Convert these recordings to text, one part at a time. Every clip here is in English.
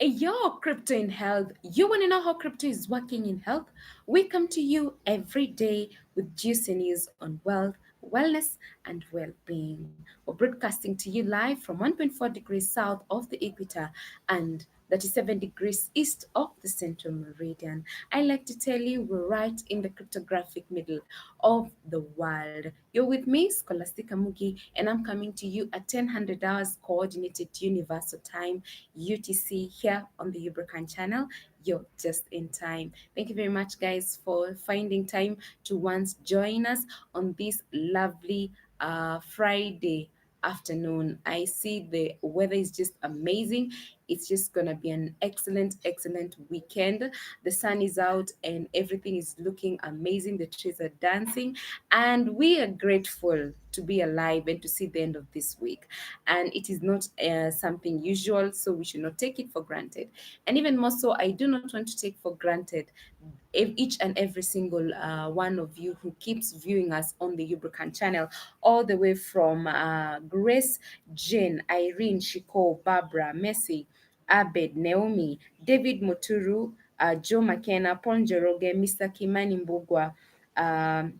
Yo, crypto in health. You want to know how crypto is working in health? We come to you every day with juicy news on wealth, wellness, and well being. We're broadcasting to you live from 1.4 degrees south of the equator and 37 degrees east of the central meridian. I like to tell you we're right in the cryptographic middle of the world. You're with me, Scholastica Mugi, and I'm coming to you at 1000 hours coordinated universal time UTC here on the Yubrakan channel. You're just in time. Thank you very much, guys, for finding time to once join us on this lovely Friday afternoon. I see the weather is just amazing. It's just gonna be an excellent weekend. The sun is out and everything is looking amazing. The trees are dancing, and we are grateful to be alive and to see the end of this week. And it is not something usual, so we should not take it for granted. And even more so, I do not want to take for granted each and every single one of you who keeps viewing us on the Yubrican channel, all the way from Grace, Jane, Irene, Shiko, Barbara, Messi, Abed, Naomi, David Moturu, Joe McKenna, Paul Njoroge, Mr. Kimani Mbugwa, um,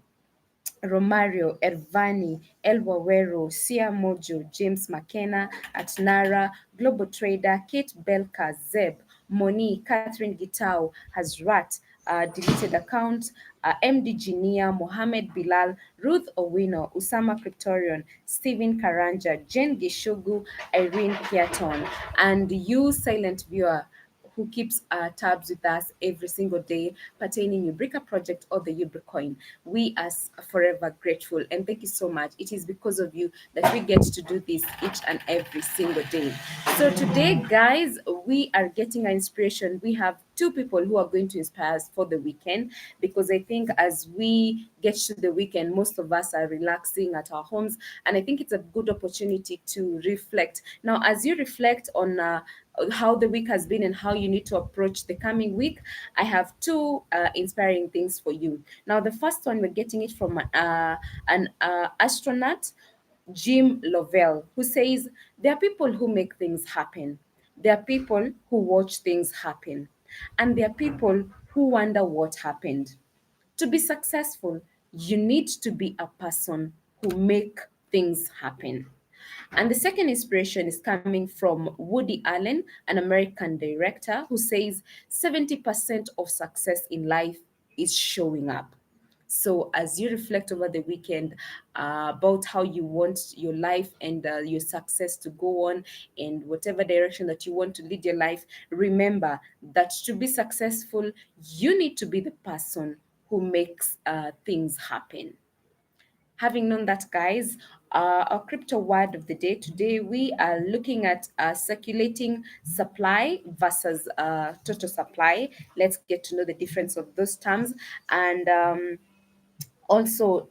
Romario, Ervani, El Wawero, Sia Mojo, James McKenna, Atnara, Global Trader, Kate Belka, Zeb, Moni, Catherine Gitao, Hazrat, deleted account, MD Ginia, Mohammed Bilal, Ruth Owino, Usama Cryptorian, Stephen Karanja, Jen Gishugu, Irene Piaton, and you, silent viewer, who keeps tabs with us every single day pertaining Ubrica project or the Ubricoin. We are forever grateful and thank you so much. It is because of you that we get to do this each and every single day. So today, guys, we are getting our inspiration. We have two people who are going to inspire us for the weekend, because I think as we get to the weekend, most of us are relaxing at our homes, and I think it's a good opportunity to reflect. Now, as you reflect on how the week has been and how you need to approach the coming week, I have two inspiring things for you. Now, the first one, we're getting it from an astronaut, Jim Lovell, who says, there are people who make things happen. There are people who watch things happen. And there are people who wonder what happened. To be successful, you need to be a person who make things happen. And the second inspiration is coming from Woody Allen, an American director, who says 70% of success in life is showing up. So, as you reflect over the weekend about how you want your life and your success to go on, and whatever direction that you want to lead your life, remember that to be successful, you need to be the person who makes things happen. Having known that, guys, our crypto word of the day today, we are looking at circulating supply versus total supply. Let's get to know the difference of those terms. And also,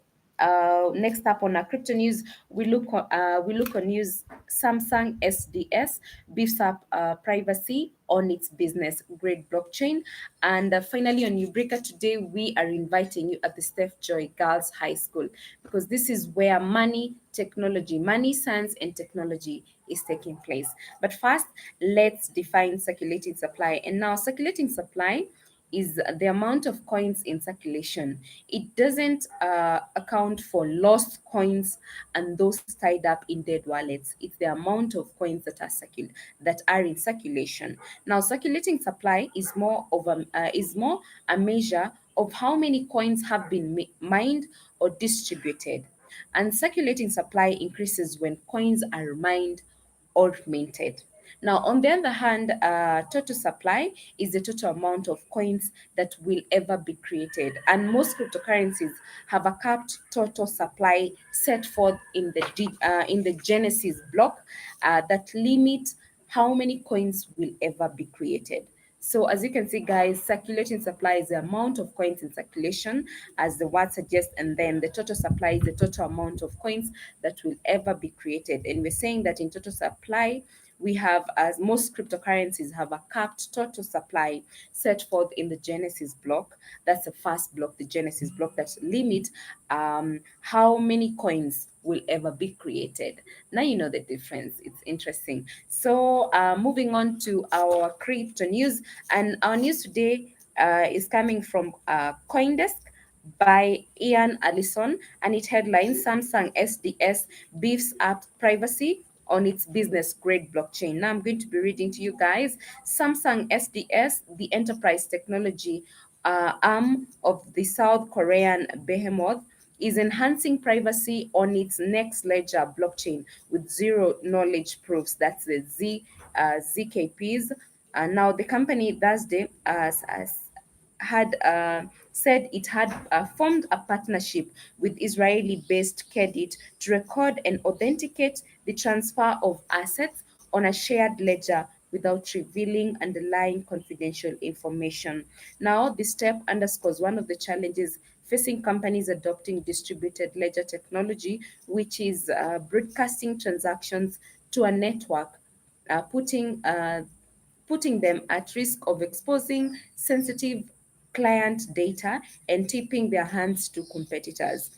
next up on our crypto news, we look on news. Samsung SDS beefs up privacy on its business grade blockchain. And finally, on Ubrica today, we are inviting you at the Steph Joy Girls High School, because this is where money, science, and technology is taking place. But first, let's define circulating supply. And now, circulating supply is the amount of coins in circulation. It doesn't account for lost coins and those tied up in dead wallets. It's the amount of coins that that are in circulation. Now, circulating supply is more a measure of how many coins have been mined or distributed, and circulating supply increases when coins are mined or minted. Now, on the other hand, total supply is the total amount of coins that will ever be created. And most cryptocurrencies have a capped total supply set forth in the Genesis block that limit how many coins will ever be created. So as you can see, guys, circulating supply is the amount of coins in circulation, as the word suggests, and then the total supply is the total amount of coins that will ever be created. And we're saying that in total supply, we have, as most cryptocurrencies have a capped total supply set forth in the Genesis block. That's the first block, the Genesis block, that limit how many coins will ever be created. Now you know the difference. It's interesting. So moving on to our crypto news, and our news today is coming from CoinDesk by Ian Allison, and it headlines Samsung SDS beefs up privacy on its business grade blockchain. Now I'm going to be reading to you guys. Samsung SDS, the enterprise technology arm of the South Korean behemoth, is enhancing privacy on its next ledger blockchain with zero knowledge proofs. That's the ZKPs. Now, the company Thursday had said it had formed a partnership with Israeli-based Kedit to record and authenticate the transfer of assets on a shared ledger without revealing underlying confidential information. Now, this step underscores one of the challenges facing companies adopting distributed ledger technology, which is broadcasting transactions to a network, putting them at risk of exposing sensitive client data and tipping their hands to competitors.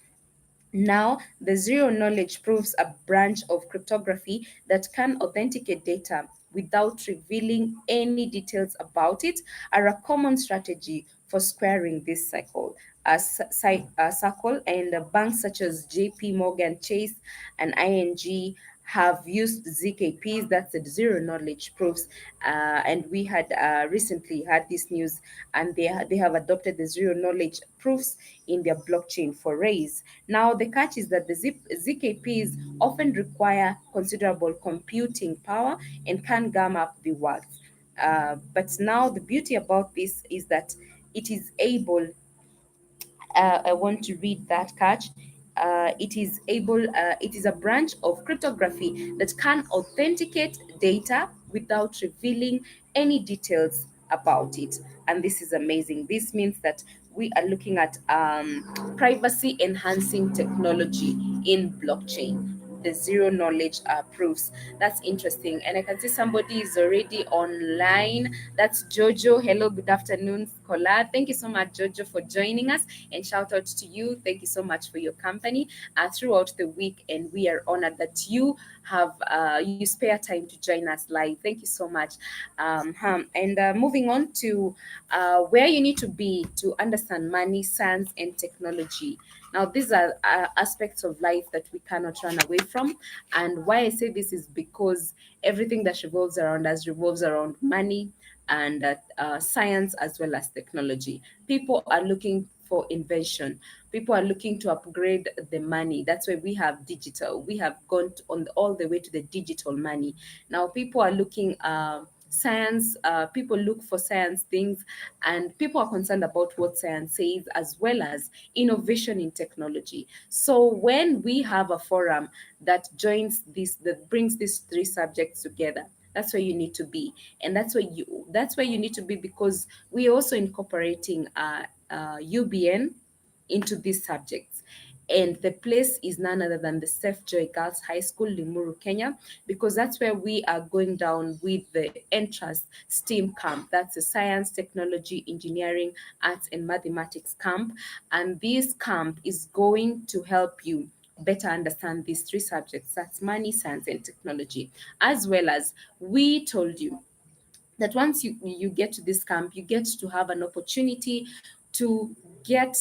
Now, the zero knowledge proves a branch of cryptography that can authenticate data without revealing any details about it are a common strategy for squaring this cycle. Circle and banks such as JP Morgan Chase and ING have used ZKPs, that's the zero knowledge proofs, and we had recently had this news, and they have adopted the zero knowledge proofs in their blockchain for Raise. Now, the catch is that the ZKPs often require considerable computing power and can gum up the works. But now the beauty about this is that it is able I want to read that catch. It is a branch of cryptography that can authenticate data without revealing any details about it. And this is amazing. This means that we are looking at privacy enhancing technology in blockchain, the zero knowledge proofs. That's interesting. And I can see somebody is already online. That's Jojo. Hello, good afternoon, Scholar. Thank you so much, Jojo, for joining us. And shout out to you. Thank you so much for your company throughout the week. And we are honored that you spare time to join us live. Thank you so much. And moving on to where you need to be to understand money, science, and technology. Now, these are aspects of life that we cannot run away from. And why I say this is because everything that revolves around us revolves around money and science as well as technology. People are looking for invention. People are looking to upgrade the money. That's why we have digital. We have gone all the way to the digital money. Now, people are looking. Science, people look for science things, and people are concerned about what science says as well as innovation in technology. So when we have a forum that brings these three subjects together, that's where you need to be, and that's where you need to be, because we're also incorporating UBN into these subjects. And the place is none other than the Steph Joy Girls High School, Limuru, Kenya, because that's where we are going down with the entrance STEAM camp. That's the science, technology, engineering, arts, and mathematics camp. And this camp is going to help you better understand these three subjects, that's money, science, and technology. As well as we told you that once you get to this camp, you get to have an opportunity to get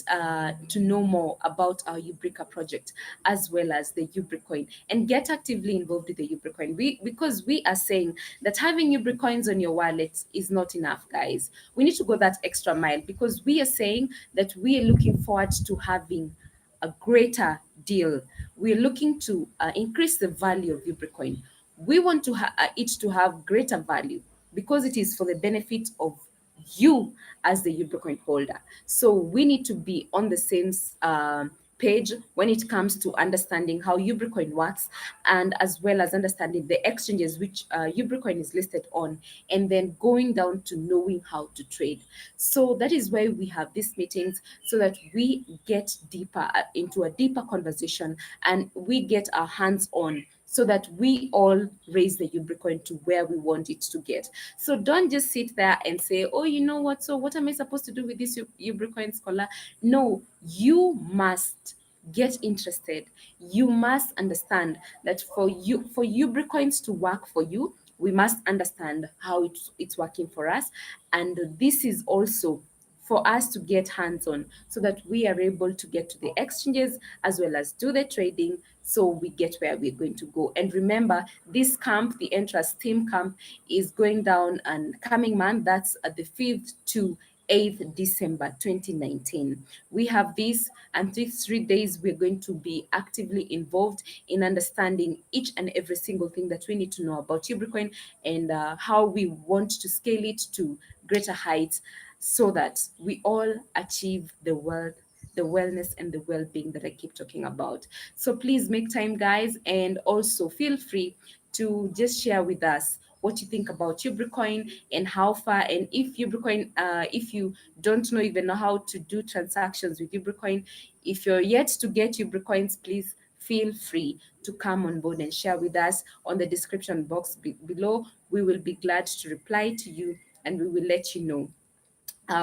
to know more about our Ubrica project as well as the Ubricoin, and get actively involved with the Ubricoin. Because we are saying that having Ubricoins on your wallet is not enough, guys. We need to go that extra mile, because we are saying that we are looking forward to having a greater deal. We're looking to increase the value of Ubricoin. We want it to have greater value because it is for the benefit of you as the Ubricoin holder. So we need to be on the same page when it comes to understanding how Ubricoin works, and as well as understanding the exchanges which Ubricoin is listed on, and then going down to knowing how to trade. So that is why we have these meetings, so that we get deeper into a deeper conversation, and we get our hands on, so that we all raise the Ubricoin to where we want it to get. So don't just sit there and say, oh, you know what? So what am I supposed to do with this Ubricoin scholar? No, you must get interested. You must understand that for Ubricoins to work for you, we must understand how it's working for us. And this is also for us to get hands on so that we are able to get to the exchanges as well as do the trading so we get where we're going to go. And remember, this camp, the Entrust Team Camp, is going down and coming month. That's at the 5th to 8th December 2019. We have this, and these 3 days we're going to be actively involved in understanding each and every single thing that we need to know about Ubricoin and how we want to scale it to greater heights so that we all achieve the wellness and the well-being that I keep talking about. So please make time, guys, and also feel free to just share with us what you think about Ubricoin and how far, and if Ubricoin, if you don't know even know how to do transactions with Ubricoin, if you're yet to get Ubricoins, please feel free to come on board and share with us on the description box below. We will be glad to reply to you and we will let you know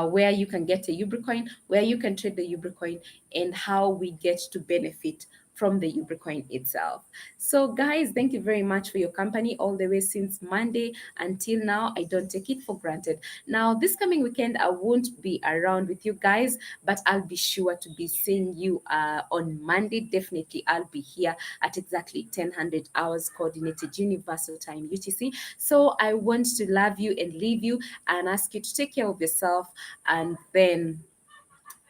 where you can get a Ubricoin, where you can trade the Ubricoin, and how we get to benefit from the Ubricoin itself. So, guys, thank you very much for your company all the way since Monday until now. I don't take it for granted. Now, this coming weekend, I won't be around with you guys, but I'll be sure to be seeing you on Monday. Definitely, I'll be here at exactly 1000 hours coordinated universal time UTC. So, I want to love you and leave you and ask you to take care of yourself, and then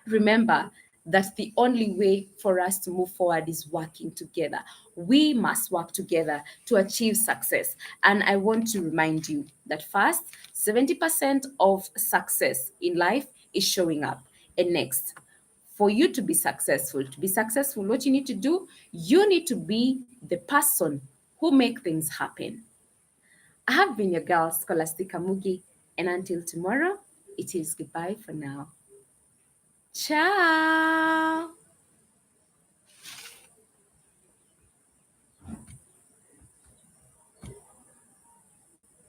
remember that the only way for us to move forward is working together. We must work together to achieve success. And I want to remind you that first, 70% of success in life is showing up. And next, for you to be successful, what you need to do, you need to be the person who make things happen. I have been your girl, Scholastica Mugi, and until tomorrow, it is goodbye for now. Ciao.